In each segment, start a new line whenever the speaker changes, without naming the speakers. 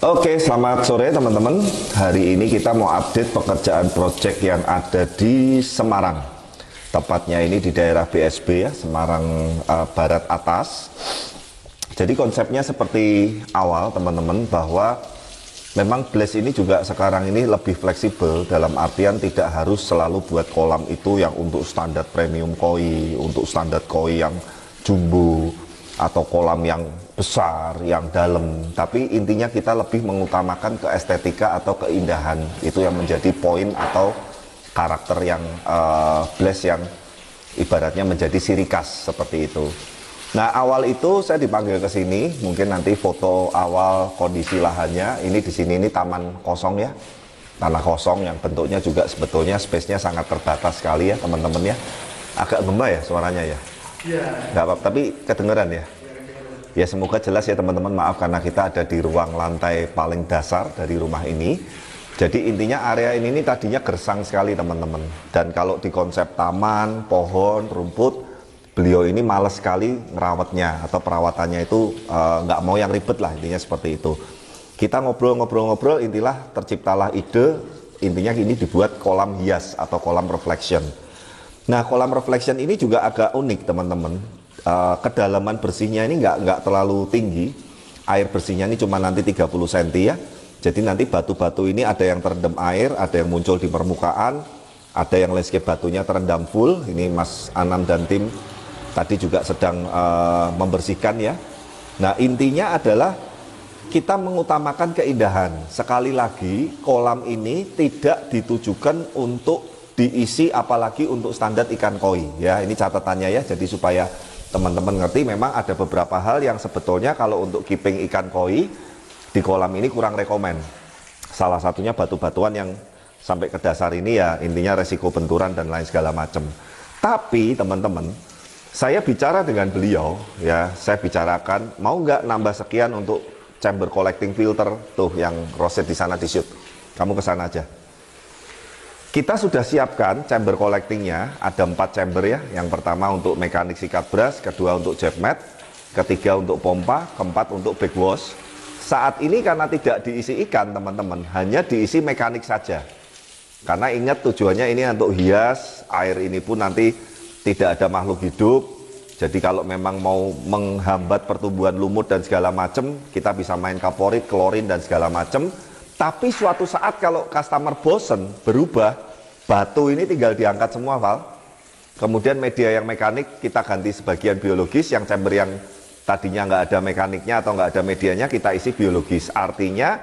Oke, selamat sore teman-teman. Hari ini kita mau update pekerjaan proyek yang ada di Semarang. Tepatnya ini di daerah BSB ya, Semarang Barat Atas. Jadi konsepnya seperti awal teman-teman, bahwa memang Blaze ini juga sekarang ini lebih fleksibel, dalam artian tidak harus selalu buat kolam itu yang untuk standar premium koi, untuk standar koi yang jumbo, atau kolam yang besar, yang dalam. Tapi intinya kita lebih mengutamakan ke estetika atau keindahan. Itu yang menjadi poin atau karakter yang Blaze yang ibaratnya menjadi ciri khas seperti itu. Nah, awal itu saya dipanggil ke sini, mungkin nanti foto awal kondisi lahannya. Ini di sini ini taman kosong ya. Tanah kosong yang bentuknya juga sebetulnya space-nya sangat terbatas sekali ya, teman-teman ya. Agak gema ya suaranya ya. Iya. Nggak apa-apa, tapi kedengeran ya. Ya semoga jelas ya teman-teman, maaf karena kita ada di ruang lantai paling dasar dari rumah ini. Jadi intinya area ini tadinya gersang sekali teman-teman. Dan kalau di konsep taman, pohon, rumput, beliau ini males sekali ngerawatnya atau perawatannya itu nggak mau yang ribet lah, intinya seperti itu. Kita ngobrol-ngobrol, intilah terciptalah ide, intinya ini dibuat kolam hias atau kolam reflection. Nah, kolam reflection ini juga agak unik teman-teman. Kedalaman bersihnya ini nggak terlalu tinggi. Air bersihnya ini cuma nanti 30 cm ya. Jadi nanti batu-batu ini ada yang terendam air, ada yang muncul di permukaan, ada yang landscape batunya terendam full. Ini Mas Anam dan tim tadi juga sedang membersihkan ya. Nah, intinya adalah kita mengutamakan keindahan. Sekali lagi, kolam ini tidak ditujukan untuk diisi apalagi untuk standar ikan koi ya. Ini catatannya ya, jadi supaya teman-teman ngerti, memang ada beberapa hal yang sebetulnya kalau untuk keeping ikan koi di kolam ini kurang rekomen. Salah satunya batu-batuan yang sampai ke dasar ini ya, intinya resiko benturan dan lain segala macam. Tapi teman-teman, saya bicara dengan beliau ya, saya bicarakan mau nggak nambah sekian untuk chamber collecting filter tuh yang roset di sana di shoot. Kamu ke sana aja. Kita sudah siapkan chamber collectingnya, ada 4 chamber ya. Yang pertama untuk mekanik sikat brush, kedua untuk jet mat, ketiga untuk pompa, keempat untuk backwash. Saat ini karena tidak diisi ikan teman-teman, hanya diisi mekanik saja. Karena ingat tujuannya ini untuk hias, air ini pun nanti tidak ada makhluk hidup. Jadi kalau memang mau menghambat pertumbuhan lumut dan segala macam, kita bisa main kaporit, klorin dan segala macam. Tapi suatu saat kalau customer bosen berubah, batu ini tinggal diangkat semua Val. Kemudian media yang mekanik kita ganti sebagian biologis, yang chamber yang tadinya nggak ada mekaniknya atau nggak ada medianya kita isi biologis. Artinya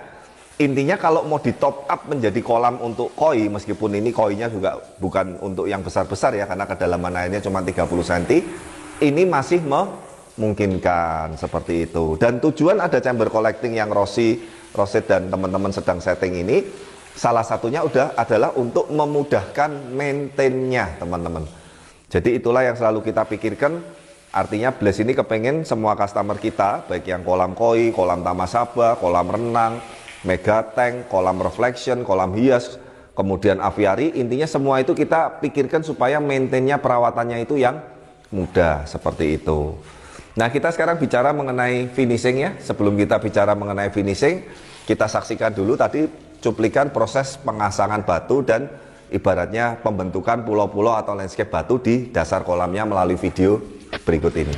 intinya kalau mau di top up menjadi kolam untuk koi, meskipun ini koinya juga bukan untuk yang besar-besar ya, karena kedalaman airnya cuma 30 cm, ini masih memungkinkan seperti itu. Dan tujuan ada chamber collecting yang Roset dan teman-teman sedang setting ini, salah satunya adalah untuk memudahkan maintain-nya teman-teman. Jadi itulah yang selalu kita pikirkan. Artinya Blaze ini kepengen semua customer kita, baik yang kolam koi, kolam tamasaba, kolam renang, mega tank, kolam reflection, kolam hias, kemudian aviari, intinya semua itu kita pikirkan supaya maintain-nya, perawatannya itu yang mudah seperti itu. Nah, kita sekarang bicara mengenai finishing ya. Sebelum kita bicara mengenai finishing, kita saksikan dulu tadi cuplikan proses pengasangan batu dan ibaratnya pembentukan pulau-pulau atau landscape batu di dasar kolamnya melalui video berikut ini.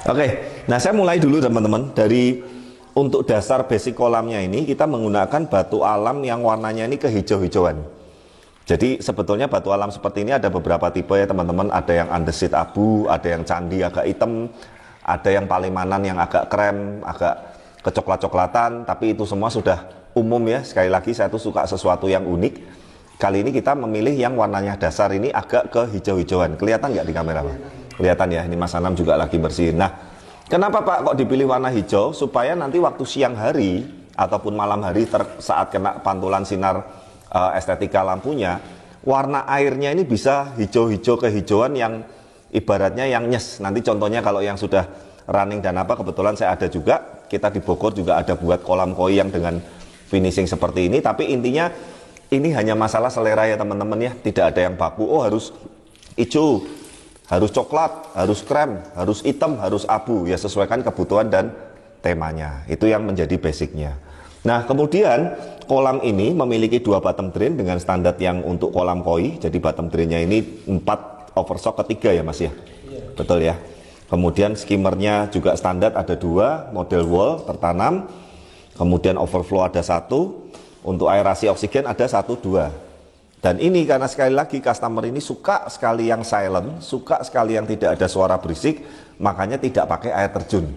Oke, nah saya mulai dulu teman-teman. Dari untuk dasar basic kolamnya ini kita menggunakan batu alam yang warnanya ini kehijau-hijauan. Jadi sebetulnya batu alam seperti ini ada beberapa tipe ya teman-teman. Ada yang andesit abu, ada yang candi agak hitam, ada yang palimanan yang agak krem, agak kecoklat-coklatan. Tapi itu semua sudah umum ya. Sekali lagi saya tuh suka sesuatu yang unik. Kali ini kita memilih yang warnanya dasar ini agak ke hijau-hijauan. Kelihatan nggak di kamera, Pak? Kelihatan ya, ini Mas Anam juga lagi bersihin. Nah, kenapa Pak kok dipilih warna hijau? Supaya nanti waktu siang hari ataupun malam hari saat kena pantulan sinar estetika lampunya, warna airnya ini bisa hijau-hijau kehijauan yang ibaratnya yang nyes. Nanti contohnya kalau yang sudah running dan apa, kebetulan saya ada juga, kita di Bogor juga ada buat kolam koi yang dengan finishing seperti ini. Tapi intinya ini hanya masalah selera ya teman-teman ya, tidak ada yang baku, oh harus hijau, harus coklat, harus krem, harus hitam, harus abu, ya sesuaikan kebutuhan dan temanya, itu yang menjadi basicnya. Nah kemudian kolam ini memiliki 2 bottom drain dengan standar yang untuk kolam koi, jadi bottom drainnya ini 4 oversock ketiga ya Mas ya, iya. Betul ya. Kemudian skimmernya juga standar ada 2, model wall tertanam, kemudian overflow ada 1, untuk aerasi oksigen ada 1, 2. Dan ini karena sekali lagi customer ini suka sekali yang silent, suka sekali yang tidak ada suara berisik, makanya tidak pakai air terjun.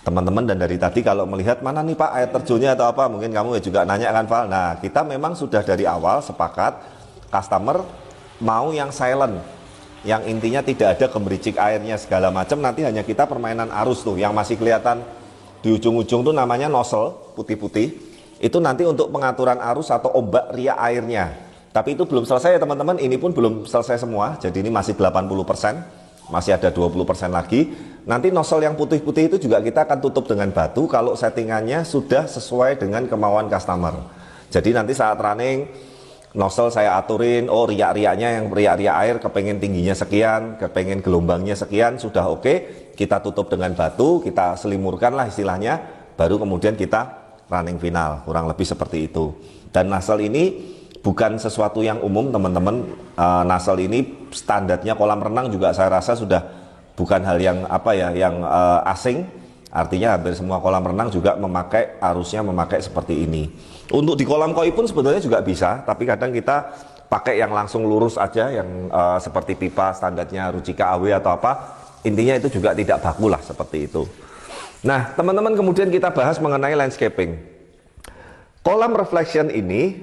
Teman-teman, dan dari tadi kalau melihat mana nih Pak air terjunnya atau apa, mungkin kamu juga nanya kan Val. Nah kita memang sudah dari awal sepakat customer mau yang silent, yang intinya tidak ada gemericik airnya segala macam. Nanti hanya kita permainan arus tuh yang masih kelihatan di ujung-ujung tuh namanya nozzle putih-putih. Itu nanti untuk pengaturan arus atau ombak riak airnya. Tapi itu belum selesai ya teman-teman, ini pun belum selesai semua. Jadi ini masih 80%, masih ada 20% lagi. Nanti nozzle yang putih-putih itu juga kita akan tutup dengan batu kalau settingannya sudah sesuai dengan kemauan customer. Jadi nanti saat running, nozzle saya aturin, oh riak-riaknya yang riak-riak air kepengen tingginya sekian, kepengen gelombangnya sekian, sudah oke. Kita tutup dengan batu, kita selimurkan lah istilahnya, baru kemudian kita running final, kurang lebih seperti itu. Dan nozzle ini bukan sesuatu yang umum teman-teman. Nozzle ini standarnya kolam renang juga saya rasa sudah bukan hal yang apa ya, yang asing. Artinya hampir semua kolam renang juga memakai, arusnya memakai seperti ini. Untuk di kolam koi pun sebetulnya juga bisa, tapi kadang kita pakai yang langsung lurus aja, yang seperti pipa standarnya Rucika AW atau apa. Intinya itu juga tidak baku lah seperti itu. Nah teman-teman, kemudian kita bahas mengenai landscaping. Kolam reflection ini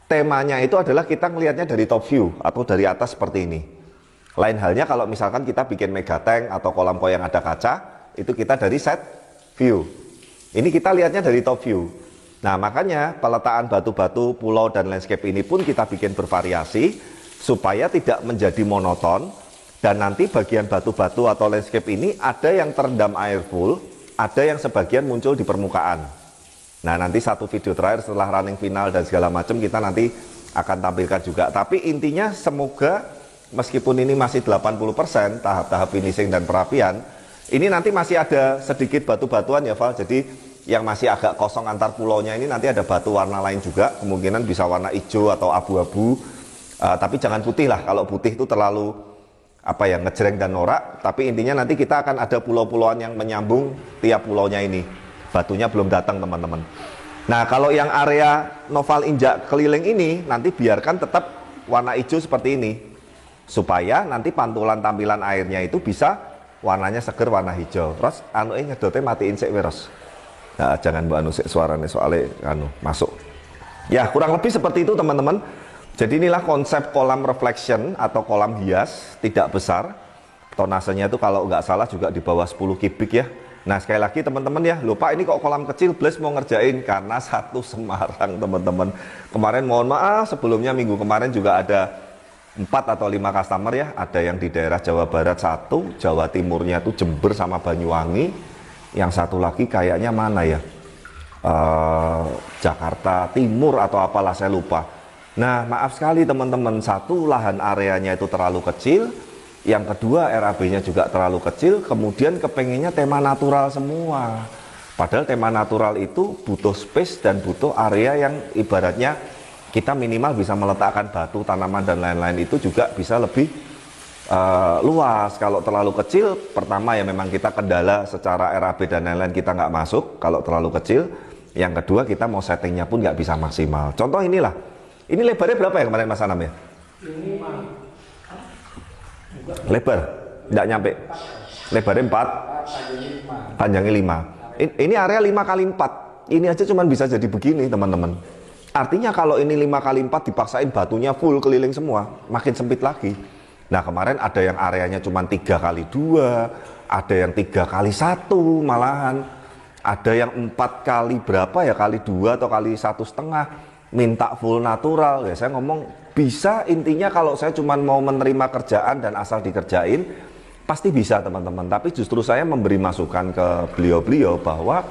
temanya itu adalah kita melihatnya dari top view atau dari atas seperti ini. Lain halnya kalau misalkan kita bikin mega tank atau kolam koi yang ada kaca, itu kita dari side view. Ini kita lihatnya dari top view. Nah makanya peletaan batu-batu, pulau dan landscape ini pun kita bikin bervariasi supaya tidak menjadi monoton. Dan nanti bagian batu-batu atau landscape ini ada yang terendam air full, ada yang sebagian muncul di permukaan. Nah nanti satu video terakhir setelah running final dan segala macam kita nanti akan tampilkan juga. Tapi intinya semoga meskipun ini masih 80% tahap-tahap finishing dan perapian, ini nanti masih ada sedikit batu-batuan ya Val. Jadi yang masih agak kosong antar pulaunya ini nanti ada batu warna lain juga. Kemungkinan bisa warna hijau atau abu-abu. Tapi jangan putih lah, kalau putih itu terlalu apa ya, ngejreng dan norak. Tapi intinya nanti kita akan ada pulau-pulauan yang menyambung tiap pulaunya ini. Batunya belum datang teman-teman. Nah kalau yang area Noval Injak keliling ini nanti biarkan tetap warna hijau seperti ini, supaya nanti pantulan tampilan airnya itu bisa warnanya seger warna hijau. Terus nyedotnya matiin sik Ros. Nah, jangan mbak anu sik suaranya soalnya masuk. Ya kurang lebih seperti itu teman-teman. Jadi inilah konsep kolam reflection atau kolam hias tidak besar. Tonasenya itu kalau nggak salah juga di bawah 10 kubik ya. Nah sekali lagi teman-teman ya, lupa ini kok kolam kecil, Bles mau ngerjain karena satu Semarang teman-teman. Kemarin mohon maaf sebelumnya minggu kemarin juga ada 4 atau 5 customer ya. Ada yang di daerah Jawa Barat 1, Jawa Timurnya tuh Jember sama Banyuwangi. Yang satu lagi kayaknya mana ya, Jakarta Timur atau apalah saya lupa. Nah maaf sekali teman-teman, satu lahan areanya itu terlalu kecil, yang kedua RAB-nya juga terlalu kecil, kemudian kepengennya tema natural semua. Padahal tema natural itu butuh space dan butuh area yang ibaratnya kita minimal bisa meletakkan batu, tanaman dan lain-lain itu juga bisa lebih luas. Kalau terlalu kecil, pertama ya memang kita kendala secara RAB dan lain-lain kita nggak masuk kalau terlalu kecil. Yang kedua kita mau settingnya pun nggak bisa maksimal. Contoh inilah. Ini lebarnya berapa ya kemarin Mas Anam ya? Lebar? Nggak nyampe? Lebarnya 4? Panjangnya 5. Ini area 5 kali 4. Ini aja cuma bisa jadi begini teman-teman. Artinya kalau ini 5x4 dipaksain batunya full keliling semua, makin sempit lagi. Nah kemarin ada yang areanya cuma 3x2, ada yang 3x1 malahan, ada yang 4 kali berapa ya, kali 2 atau kali 1,5, minta full natural. Ya saya ngomong bisa, intinya kalau saya cuma mau menerima kerjaan dan asal dikerjain, pasti bisa teman-teman. Tapi justru saya memberi masukan ke beliau-beliau bahwa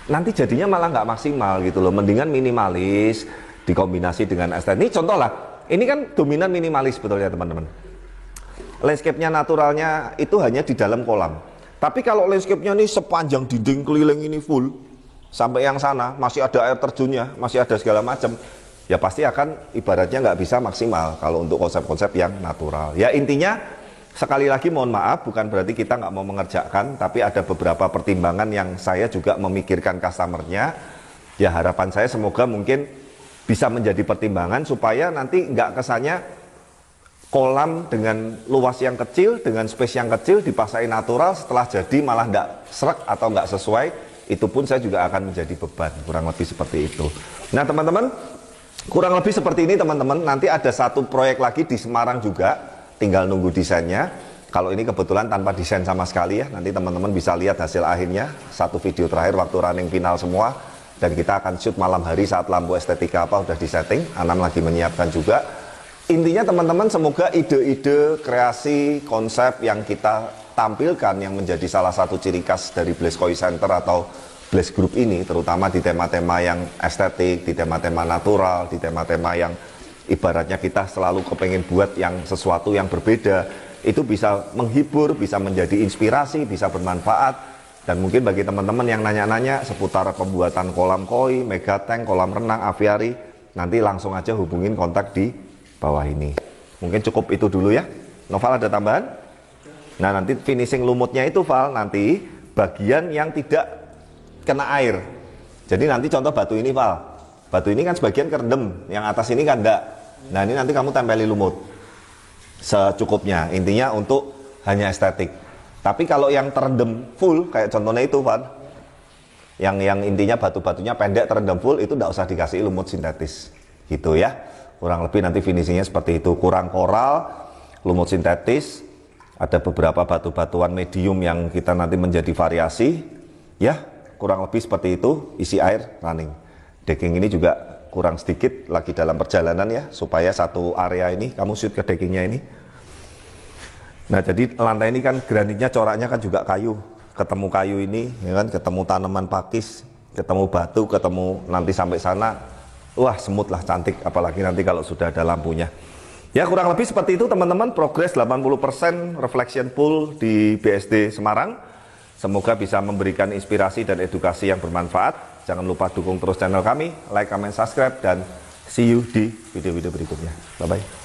nanti jadinya malah nggak maksimal gitu loh. Mendingan minimalis dikombinasi dengan estetik. Ini contoh lah, ini kan dominan minimalis sebetulnya teman-teman. Landscape-nya naturalnya itu hanya di dalam kolam. Tapi kalau landscape-nya ini sepanjang dinding keliling ini full, sampai yang sana masih ada air terjunnya, masih ada segala macam, ya pasti akan ibaratnya nggak bisa maksimal kalau untuk konsep-konsep yang natural. Ya intinya sekali lagi mohon maaf, bukan berarti kita nggak mau mengerjakan, tapi ada beberapa pertimbangan yang saya juga memikirkan customernya. Ya harapan saya semoga mungkin bisa menjadi pertimbangan supaya nanti nggak kesannya kolam dengan luas yang kecil, dengan space yang kecil dipaksain natural, setelah jadi malah nggak serak atau nggak sesuai, itu pun saya juga akan menjadi beban, kurang lebih seperti itu. Nah teman-teman, kurang lebih seperti ini teman-teman. Nanti ada satu proyek lagi di Semarang juga, tinggal nunggu desainnya. Kalau ini kebetulan tanpa desain sama sekali ya, nanti teman-teman bisa lihat hasil akhirnya, satu video terakhir waktu running final semua, dan kita akan shoot malam hari saat lampu estetika apa udah disetting. Anam lagi menyiapkan juga. Intinya teman-teman, semoga ide-ide kreasi konsep yang kita tampilkan yang menjadi salah satu ciri khas dari Blaze Koi Center atau Blaze Group ini, terutama di tema-tema yang estetik, di tema-tema natural, di tema-tema yang ibaratnya kita selalu kepengen buat yang sesuatu yang berbeda, itu bisa menghibur, bisa menjadi inspirasi, bisa bermanfaat. Dan mungkin bagi teman-teman yang nanya-nanya seputar pembuatan kolam koi, mega tank, kolam renang, aviari, nanti langsung aja hubungin kontak di bawah ini. Mungkin cukup itu dulu ya. Noval ada tambahan? Nah nanti finishing lumutnya itu Val, nanti bagian yang tidak kena air. Jadi nanti contoh batu ini Val, batu ini kan sebagian kerendam, yang atas ini kan enggak. Nah ini nanti kamu tempeli lumut secukupnya, intinya untuk hanya estetik. Tapi kalau yang terendam full, kayak contohnya itu Van, yang intinya batu-batunya pendek terendam full, itu enggak usah dikasih lumut sintetis gitu ya. Kurang lebih nanti finishingnya seperti itu, kurang koral, lumut sintetis, ada beberapa batu-batuan medium yang kita nanti menjadi variasi ya, kurang lebih seperti itu, isi air running. Decking ini juga kurang sedikit, lagi dalam perjalanan ya, supaya satu area ini kamu shoot ke deckingnya ini. Nah jadi lantai ini kan granitnya, coraknya kan juga kayu, ketemu kayu ini ya kan, ketemu tanaman pakis, ketemu batu, ketemu nanti sampai sana, wah semut lah, cantik, apalagi nanti kalau sudah ada lampunya. Ya kurang lebih seperti itu teman-teman, progres 80% reflection pool di BSD Semarang. Semoga bisa memberikan inspirasi dan edukasi yang bermanfaat. Jangan lupa dukung terus channel kami, like, comment, subscribe, dan see you di video-video berikutnya. Bye-bye.